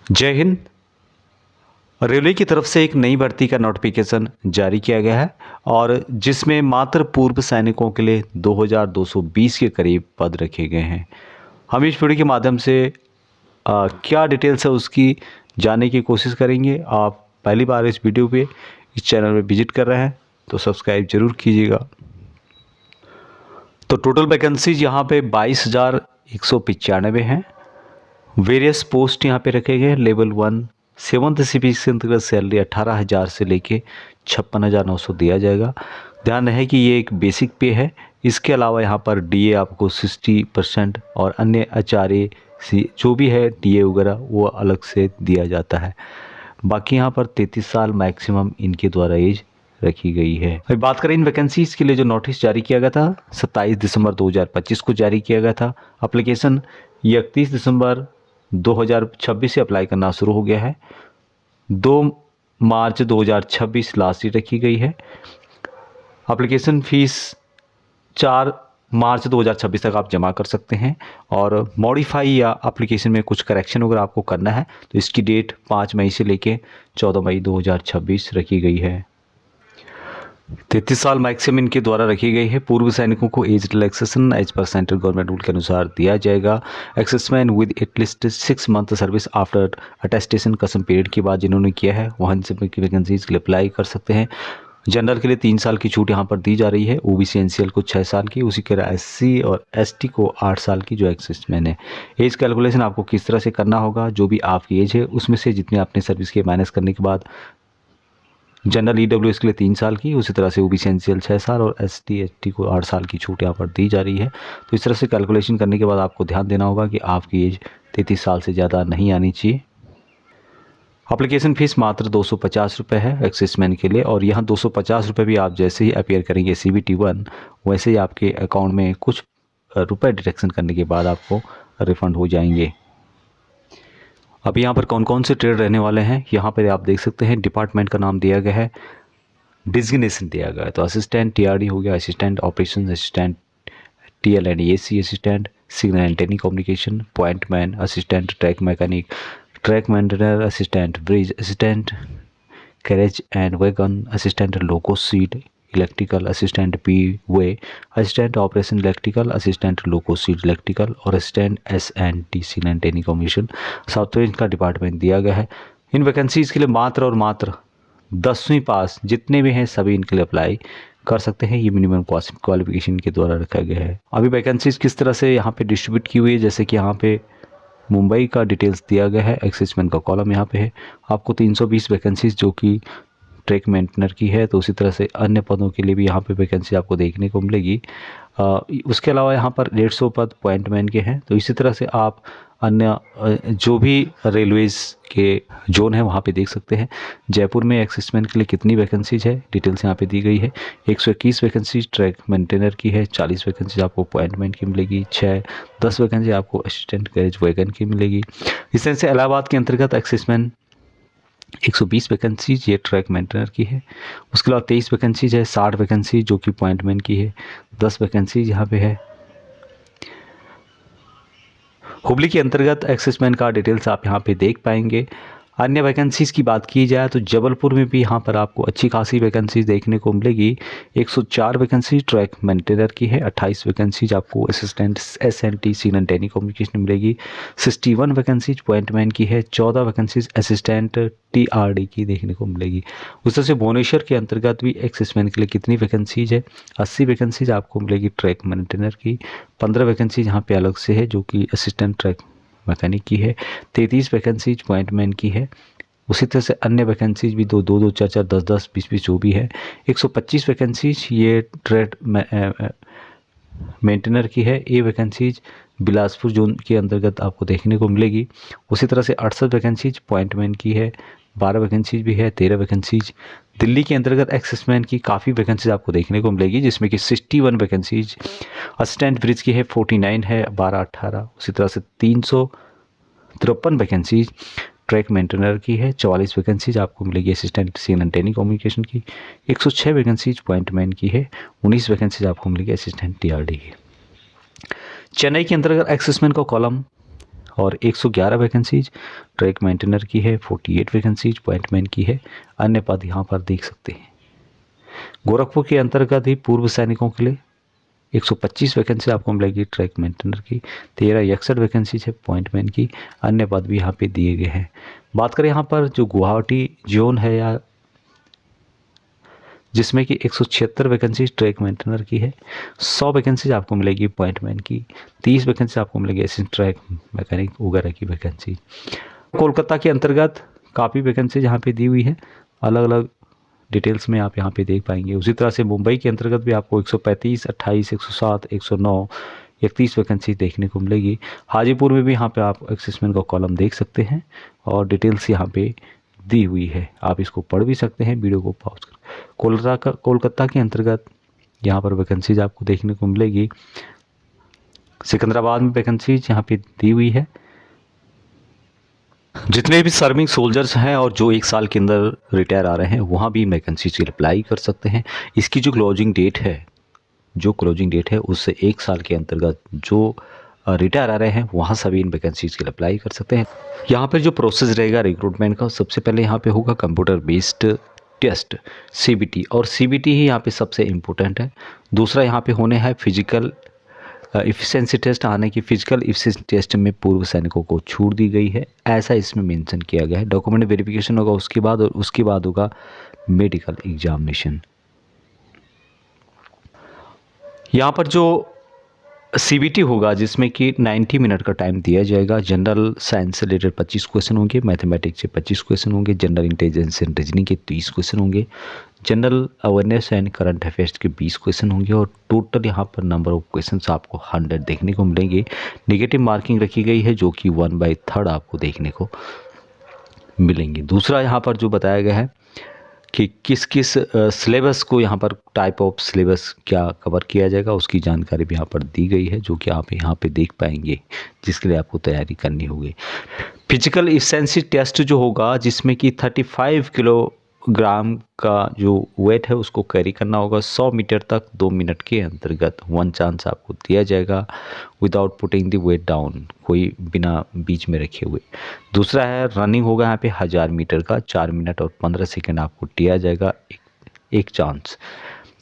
जय हिंद। रेलवे की तरफ से एक नई भर्ती का नोटिफिकेशन जारी किया गया है और जिसमें मात्र पूर्व सैनिकों के लिए 2220 के करीब पद रखे गए हैं। हम इस वीडियो के माध्यम से क्या डिटेल्स है उसकी जानने की कोशिश करेंगे। आप पहली बार इस वीडियो पे इस चैनल में विजिट कर रहे हैं तो सब्सक्राइब जरूर कीजिएगा। तो टोटल वैकेंसीज यहाँ पे 22,195 हैं। वेरियस पोस्ट यहाँ पे रखे गए हैं। लेवल 1 7th CP के अंतर्गत सैलरी 18,000 से लेके 56,900 दिया जाएगा। ध्यान रहे कि ये एक बेसिक पे है। इसके अलावा यहाँ पर DA आपको 60% और अन्य आचार्य जो भी है DA वगैरह वो अलग से दिया जाता है। बाकी यहाँ पर 33 साल मैक्सिमम इनके द्वारा एज रखी गई है। अभी बात करें इन वैकेंसीज के लिए जो नोटिस जारी किया गया था 27 दिसंबर 2025 को जारी किया गया था। एप्लीकेशन 31 दिसंबर 2026 से अप्लाई करना शुरू हो गया है। 2 मार्च 2026 लास्ट डेट रखी गई है। एप्लीकेशन फीस 4 मार्च 2026 तक आप जमा कर सकते हैं और मॉडिफाई या एप्लीकेशन में कुछ करेक्शन अगर आपको करना है तो इसकी डेट 5 मई से लेके 14 मई 2026 रखी गई है। 33 साल मैक्सिमम इनके द्वारा रखी गई है। पूर्व सैनिकों को एज रिलैक्सेशन एज पर सेंट्रल गवर्नमेंट रूल के अनुसार दिया जाएगा। Ex-servicemen with at least 6 month service after attestation कसम पीरियड के बाद जिन्होंने किया है वहाँ से वैकेंसीज के लिए अप्लाई कर सकते हैं। जनरल के लिए 3 साल की छूट यहाँ पर दी जा रही है। OBC NCL को 6 साल की, उसी के SC और ST को 8 साल की जो एक्सेसमैन है। एज कैलकुलेशन आपको किस तरह से करना होगा, जो भी आपकी एज है उसमें से जितने आपने सर्विस के माइनस करने के बाद जनरल EWS के लिए 3 साल की, उसी तरह से OBC NCL 6 साल और ST ST को 8 साल की छूट यहाँ पर दी जा रही है। तो इस तरह से कैलकुलेशन करने के बाद आपको ध्यान देना होगा कि आपकी एज 33 साल से ज़्यादा नहीं आनी चाहिए। एप्लीकेशन फ़ीस मात्र 250 रुपये है एक्सेसमैन के लिए और यहाँ 250 रुपये भी आप जैसे ही अपीयर करेंगे CBT 1 वैसे ही आपके अकाउंट में कुछ रुपए डिडक्शन करने के बाद आपको रिफ़ंड हो जाएंगे। अब यहाँ पर कौन कौन से ट्रेड रहने वाले हैं यहाँ पर आप देख सकते हैं। डिपार्टमेंट का नाम दिया गया है, डिजिग्नेशन दिया गया है। तो असिस्टेंट TRD हो गया, assistant operation, assistant TL and AC assistant, signal and telecommunication, pointsman, assistant track mechanic, track maintainer, assistant bridge assistant, carriage and wagon assistant, loco shed electrical assistant, way assistant operation electrical, assistant loco shed electrical और assistant SNT signal and telecommunication software का department दिया गया है। इन vacancies के लिए मात्र और मात्र 10वीं पास जितने भी हैं सभी इनके लिए अप्लाई कर सकते हैं। ये मिनिमम क्वालिफिकेशन के द्वारा रखा गया है। अभी वैकेंसीज किस तरह से यहाँ पे डिस्ट्रीब्यूट की हुई है, जैसे कि यहाँ पे मुंबई का डिटेल्स दिया गया है। एक्सेसमैन का कॉलम यहाँ पे है। आपको 320 वैकेंसीज जो कि ट्रैक मेंटेनर की है, तो उसी तरह से अन्य पदों के लिए भी यहाँ पे वैकेंसी आपको देखने को मिलेगी। उसके अलावा यहाँ पर 150 पद पॉइंटमैन के हैं। तो इसी तरह से आप अन्य जो भी रेलवेज़ के जोन है वहाँ पे देख सकते हैं। जयपुर में एक्सेसमैन के लिए कितनी वैकेंसीज है डिटेल्स यहाँ पे दी गई है। 121 वैकेंसीज ट्रैक मेंटेनर की है, 40 वैकेंसीज आपको पॉइंटमैन की मिलेगी, 10 वैकेंसी आपको असिस्टेंट कैरेज वैगन की मिलेगी। इस तरह से इलाहाबाद के अंतर्गत एक्सेसमैन 120 वैकेंसीज ये ट्रैक मेंटेनर की है। उसके अलावा 23 वैकेंसीज है, 60 वैकेंसी जो कि पॉइंटमैन की है, 10 वैकेंसीज यहाँ पे है। हुबली के अंतर्गत एक्सेसमैन का डिटेल्स आप यहाँ पे देख पाएंगे। अन्य वैकेंसीज़ की बात की जाए तो जबलपुर में भी यहाँ पर आपको अच्छी खासी वैकेंसीज देखने को मिलेगी। 104 वैकेंसी ट्रैक मेंटेनर की है, 28 वैकेंसीज आपको असिस्टेंट SNT सिग्नल टेलीकम्युनिकेशन मिलेगी, 61 वैकेंसीज पॉइंटमैन की है, 14 वैकेंसीज असिस्टेंट TRD की देखने को मिलेगी। उस तरह से भुवनेश्वर के अंतर्गत भी एक्सेसमैन के लिए कितनी वैकेंसीज है, 80 वैकेंसीज आपको मिलेगी ट्रैक मेंटेनर की, 15 वैकेंसीज यहाँ पे अलग से है जो कि असिस्टेंट ट्रैक मैकेनिक की है, 33 वैकेंसीज पॉइंटमैन की है। उसी तरह से अन्य वैकेंसीज भी 2 2 4 4 10 10 20 20 जो भी है। 125 वैकेंसीज ये ट्रेड मेंटेनर की है। ये वैकेंसीज बिलासपुर जोन के अंतर्गत आपको देखने को मिलेगी। उसी तरह से 68 वैकेंसीज पॉइंटमैन की है, 12 वैकेंसीज भी है, 13 वैकेंसीज दिल्ली के अंतर्गत एक्सेसमैन की काफ़ी वैकेंसीज आपको देखने को मिलेगी, जिसमें कि 61 वैकेंसीज असिस्टेंट ब्रिज की है, 49 है, 12 18। उसी तरह से 353 वैकेंसीज ट्रैक मेंटेनर की है, 44 वैकेंसीज आपको मिलेगी असिस्टेंट सिग्नल टेलीकम्युनिकेशन की, 106 वैकेंसीज पॉइंटमैन की है, 19 वैकेंसीज आपको मिलेगी असिस्टेंट TRD की। चेन्नई के अंतर्गत एक्सेसमैन का कॉलम और 111 वैकेंसीज ट्रैक मेंटेनर की है, 48 वैकेंसीज पॉइंटमैन की है। अन्य पद यहाँ पर देख सकते हैं। गोरखपुर के अंतर्गत ही पूर्व सैनिकों के लिए 125 वैकेंसी आपको मिलेगी ट्रैक मेंटेनर की, 61 वैकेंसी है पॉइंटमैन की। अन्य पद भी यहाँ पे दिए गए हैं। बात करें यहाँ पर जो गुवाहाटी जोन है या जिसमें कि 176 वैकेंसी ट्रैक मेंटेनर की है, 100 वैकेंसी आपको मिलेगी पॉइंटमैन की, 30 वैकेंसी आपको मिलेगी असिस्टेंट ट्रैक मैकेनिक वगैरह की वैकेंसी। कोलकाता के अंतर्गत काफ़ी वैकेंसी यहाँ पे दी हुई है, अलग अलग डिटेल्स में आप यहाँ पे देख पाएंगे। उसी तरह से मुंबई के अंतर्गत भी आपको 135, 28, 107, 109, 31 वैकेंसी देखने को मिलेगी। हाजीपुर में भी यहाँ पे आप असिस्टेंट का कॉलम देख सकते हैं और डिटेल्स यहाँ पे दी हुई है, आप इसको पढ़ भी सकते हैं वीडियो को पॉज कर। कोलकाता के अंतर्गत यहाँ पर वैकेंसीज आपको देखने को मिलेगी। सिकंदराबाद में वैकेंसीज यहाँ पे दी हुई है। जितने भी सर्विंग सोल्जर्स हैं और जो 1 साल के अंदर रिटायर आ रहे हैं वहाँ भी वैकेंसीज के लिए अप्लाई कर सकते हैं। इसकी जो क्लोजिंग डेट है उससे 1 साल के अंतर्गत जो रिटायर आ रहे हैं वहाँ सभी इन वैकेंसीज के लिए अप्लाई कर सकते हैं। यहाँ पर जो प्रोसेस रहेगा रिक्रूटमेंट का, सबसे पहले यहाँ पे होगा कंप्यूटर बेस्ड टेस्ट CBT, और CBT ही यहाँ पे सबसे इम्पोर्टेंट है। दूसरा यहाँ पे होने हैं फिजिकल इफ़िशिएंसी टेस्ट। आने की फिजिकल इफ़िशिएंसी टेस्ट में पूर्व सैनिकों को छूट दी गई है, ऐसा इसमें मेंशन किया गया है। डॉक्यूमेंट वेरिफिकेशन होगा उसके बाद, और उसके बाद होगा मेडिकल एग्जामिनेशन। यहाँ पर जो CBT होगा जिसमें कि 90 मिनट का टाइम दिया जाएगा। जनरल साइंस से रिलेटेड 25 क्वेश्चन होंगे, मैथमेटिक्स से 25 क्वेश्चन होंगे, जनरल इंटेलिजेंस एंड रीजनिंग के 30 क्वेश्चन होंगे, general awareness and current affairs के 20 क्वेश्चन होंगे, और टोटल यहाँ पर नंबर ऑफ क्वेश्चन आपको 100 देखने को मिलेंगे। नेगेटिव मार्किंग रखी गई है जो कि 1/3 आपको देखने को मिलेंगे। दूसरा यहाँ पर जो बताया गया है कि किस किस सिलेबस को यहाँ पर टाइप ऑफ सिलेबस क्या कवर किया जाएगा उसकी जानकारी भी यहाँ पर दी गई है, जो कि आप यहाँ पे देख पाएंगे, जिसके लिए आपको तैयारी करनी होगी। फिजिकल इफिशिएंसी टेस्ट जो होगा जिसमें कि 35 किलोग्राम का जो वेट है उसको कैरी करना होगा 100 मीटर तक 2 मिनट के अंतर्गत। 1 चांस आपको दिया जाएगा without putting the weight down, कोई बिना बीच में रखे हुए। दूसरा है रनिंग होगा यहाँ पे 1000 मीटर का 4 मिनट और 15 सेकेंड आपको दिया जाएगा, एक चांस।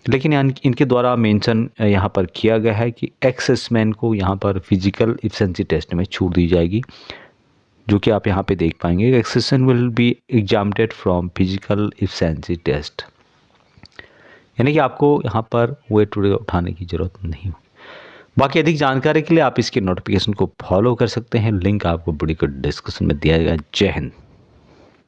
लेकिन इनके द्वारा मेंशन यहाँ पर किया गया है कि एक्सेसमैन को यहाँ पर फिजिकल इफिशिएंसी टेस्ट में छूट दी जाएगी, जो कि आप यहाँ पे देख पाएंगे। Accession will be examined from physical efficiency test, यानी कि आपको यहाँ पर वेट उठाने की ज़रूरत नहीं होगी। बाकी अधिक जानकारी के लिए आप इसके नोटिफिकेशन को फॉलो कर सकते हैं, लिंक आपको वीडियो के डिस्क्रिप्शन में दिया गया। जय हिंद।